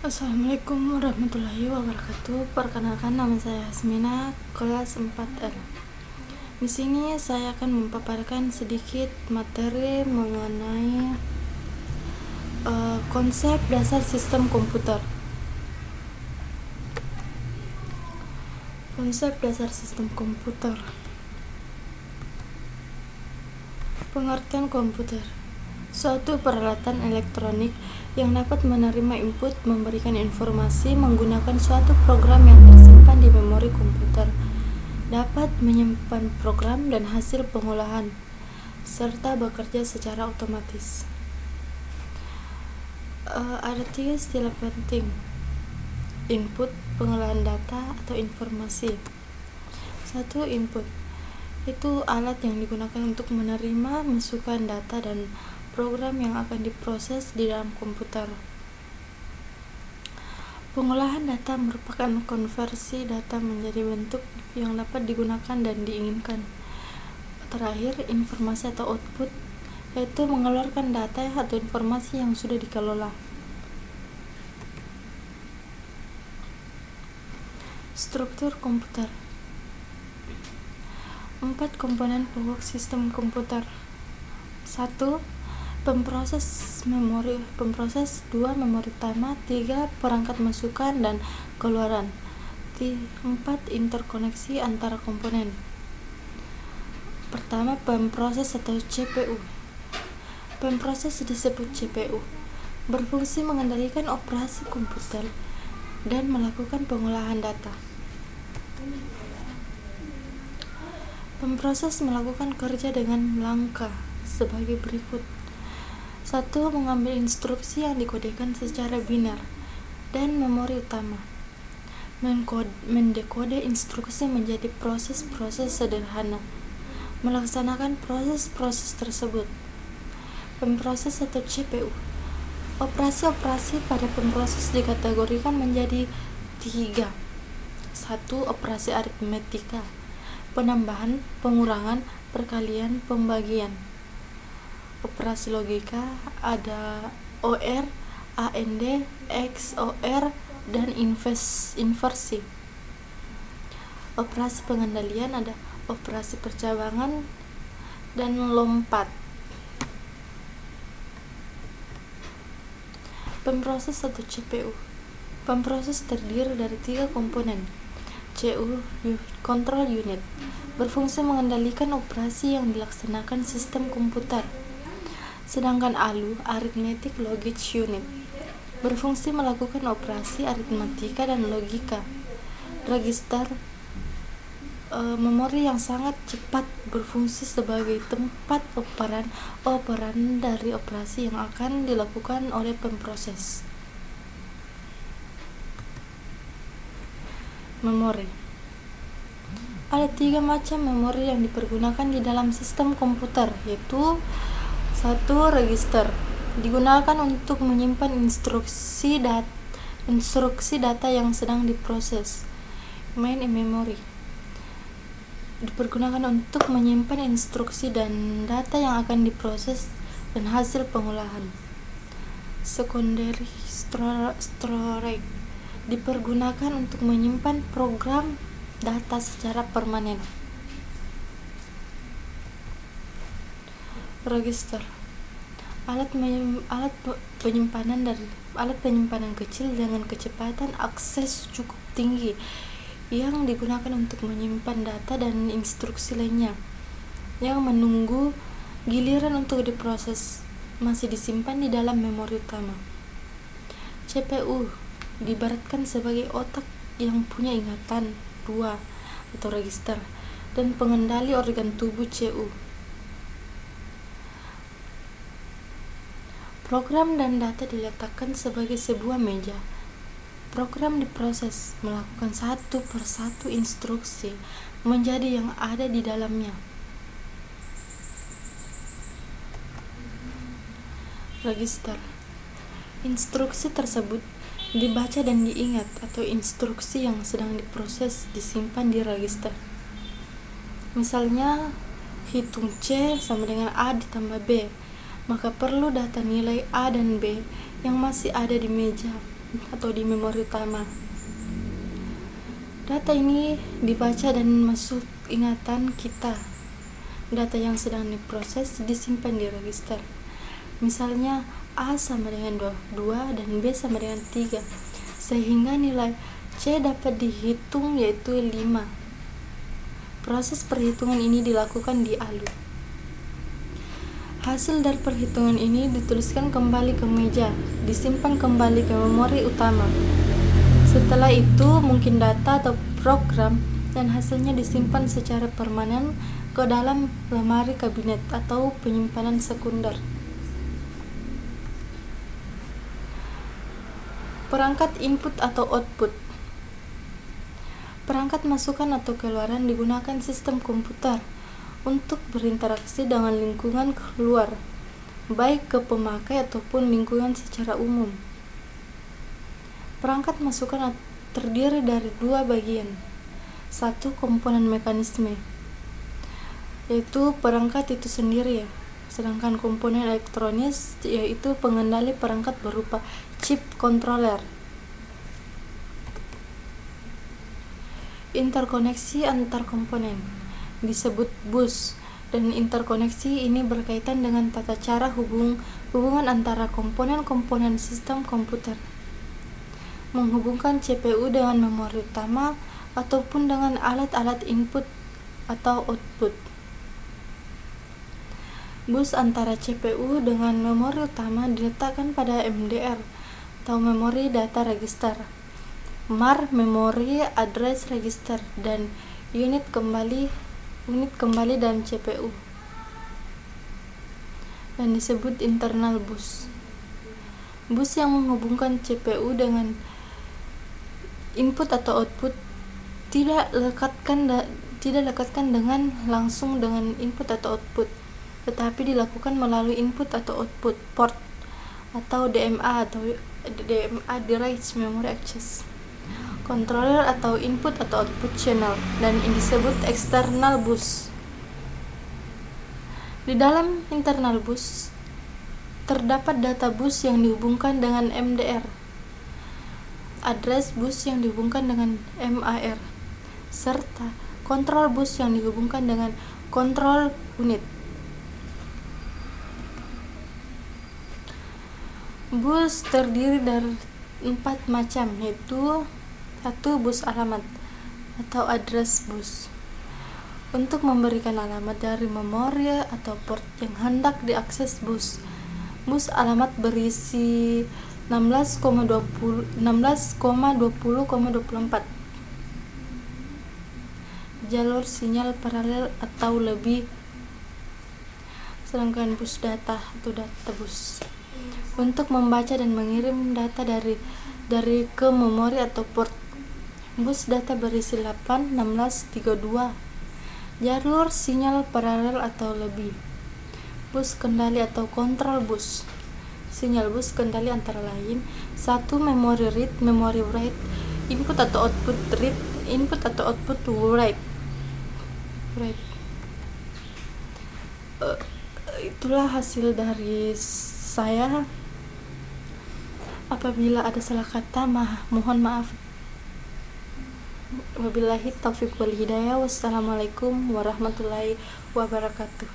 Assalamualaikum warahmatullahi wabarakatuh. Perkenalkan, nama saya Hasmina, kelas 4L. Di sini saya akan memaparkan sedikit materi mengenai konsep dasar sistem komputer. Konsep dasar sistem komputer. Pengertian komputer: suatu peralatan elektronik yang dapat menerima input, memberikan informasi menggunakan suatu program yang tersimpan di memori komputer, dapat menyimpan program dan hasil pengolahan, serta bekerja secara otomatis. Ada 3 istilah penting: input, pengolahan data atau informasi. 1. Input itu alat yang digunakan untuk menerima masukan data dan program yang akan diproses di dalam komputer. Pengolahan data merupakan konversi data menjadi bentuk yang dapat digunakan dan diinginkan. Terakhir, informasi atau output, yaitu mengeluarkan data atau informasi yang sudah dikelola. Struktur komputer. 4 komponen pokok sistem komputer. 1. Pemproses memori. 2. Memori utama. 3. Perangkat masukan dan keluaran. 4. Interkoneksi antara komponen. Pertama, pemproses atau CPU. Pemproses disebut CPU, berfungsi mengendalikan operasi komputer dan melakukan pengolahan data. Pemproses melakukan kerja dengan langkah sebagai berikut. 1. Mengambil instruksi yang dikodekan secara binar dan memori utama. Mendekode instruksi menjadi proses-proses sederhana. Melaksanakan proses-proses tersebut. Pemproses atau CPU. Operasi-operasi pada pemproses dikategorikan menjadi 3. 1. Operasi aritmetika: penambahan, pengurangan, perkalian, pembagian. Operasi logika ada OR, AND, XOR, dan inversi. Operasi pengendalian ada operasi percabangan dan lompat. Pemproses atau CPU. Pemproses terdiri dari 3 komponen. CU, control unit, berfungsi mengendalikan operasi yang dilaksanakan sistem komputer. Sedangkan ALU, arithmetic logic unit, berfungsi melakukan operasi aritmatika dan logika. Register, memori yang sangat cepat, berfungsi sebagai tempat operan dari operasi yang akan dilakukan oleh pemproses. Memori. Ada 3 macam memori yang dipergunakan di dalam sistem komputer, yaitu 1. Register, digunakan untuk menyimpan instruksi data yang sedang diproses. Main in memory, dipergunakan untuk menyimpan instruksi dan data yang akan diproses dan hasil pengolahan. Secondary storage, dipergunakan untuk menyimpan program data secara permanen. Register, alat penyimpanan kecil dengan kecepatan akses cukup tinggi yang digunakan untuk menyimpan data dan instruksi lainnya yang menunggu giliran untuk diproses, masih disimpan di dalam memori utama. CPU diibaratkan sebagai otak yang punya ingatan 2 atau register dan pengendali organ tubuh CU. Program dan data diletakkan sebagai sebuah meja. Program diproses melakukan satu persatu instruksi menjadi yang ada di dalamnya. Register, instruksi tersebut dibaca dan diingat, atau instruksi yang sedang diproses disimpan di register. Misalnya, hitung C sama dengan A ditambah B, maka perlu data nilai A dan B yang masih ada di meja atau di memori utama. Data ini dibaca dan masuk ingatan kita. Data yang sedang diproses disimpan di register. Misalnya A sama dengan 2 dan B sama dengan 3, sehingga nilai C dapat dihitung yaitu 5. Proses perhitungan ini dilakukan di ALU. Hasil dari perhitungan ini dituliskan kembali ke meja, disimpan kembali ke memori utama. Setelah itu mungkin data atau program dan hasilnya disimpan secara permanen ke dalam lemari kabinet atau penyimpanan sekunder. Perangkat input atau output. Perangkat masukan atau keluaran digunakan sistem komputer untuk berinteraksi dengan lingkungan luar, baik ke pemakai ataupun lingkungan secara umum. Perangkat masukan terdiri dari 2 bagian. 1. Komponen mekanisme, yaitu perangkat itu sendiri ya. Sedangkan komponen elektronis yaitu pengendali perangkat berupa chip controller. Interkoneksi antar komponen disebut bus, dan interkoneksi ini berkaitan dengan tata cara hubungan antara komponen-komponen sistem komputer, menghubungkan CPU dengan memori utama ataupun dengan alat-alat input atau output. Bus antara CPU dengan memori utama diletakkan pada MDR atau Memory Data Register, MAR Memory Address Register, dan unit kembali dalam CPU, dan disebut internal bus. Bus yang menghubungkan CPU dengan input atau output tidak lekatkan dengan langsung dengan input atau output, tetapi dilakukan melalui input atau output port atau DMA Direct Memory Access Controller atau input atau output channel, dan ini disebut external bus. Di dalam internal bus terdapat data bus yang dihubungkan dengan MDR, address bus yang dihubungkan dengan MAR, serta control bus yang dihubungkan dengan control unit. Bus terdiri dari 4 macam, yaitu 1. Bus alamat atau address bus, untuk memberikan alamat dari memori atau port yang hendak diakses bus. Bus alamat berisi 16,20,24 jalur sinyal paralel atau lebih. Sedangkan bus data atau data bus untuk membaca dan mengirim data dari ke memori atau port. Bus data berisi 8, 16, 32 jalur sinyal paralel atau lebih. Bus kendali atau kontrol bus. Sinyal bus kendali antara lain 1. Memory read, memory write, input atau output read, input atau output write. Itulah hasil dari saya. Apabila ada salah kata, mohon maaf. Wabillahi taufiq wal hidayah. Wassalamualaikum warahmatullahi wabarakatuh.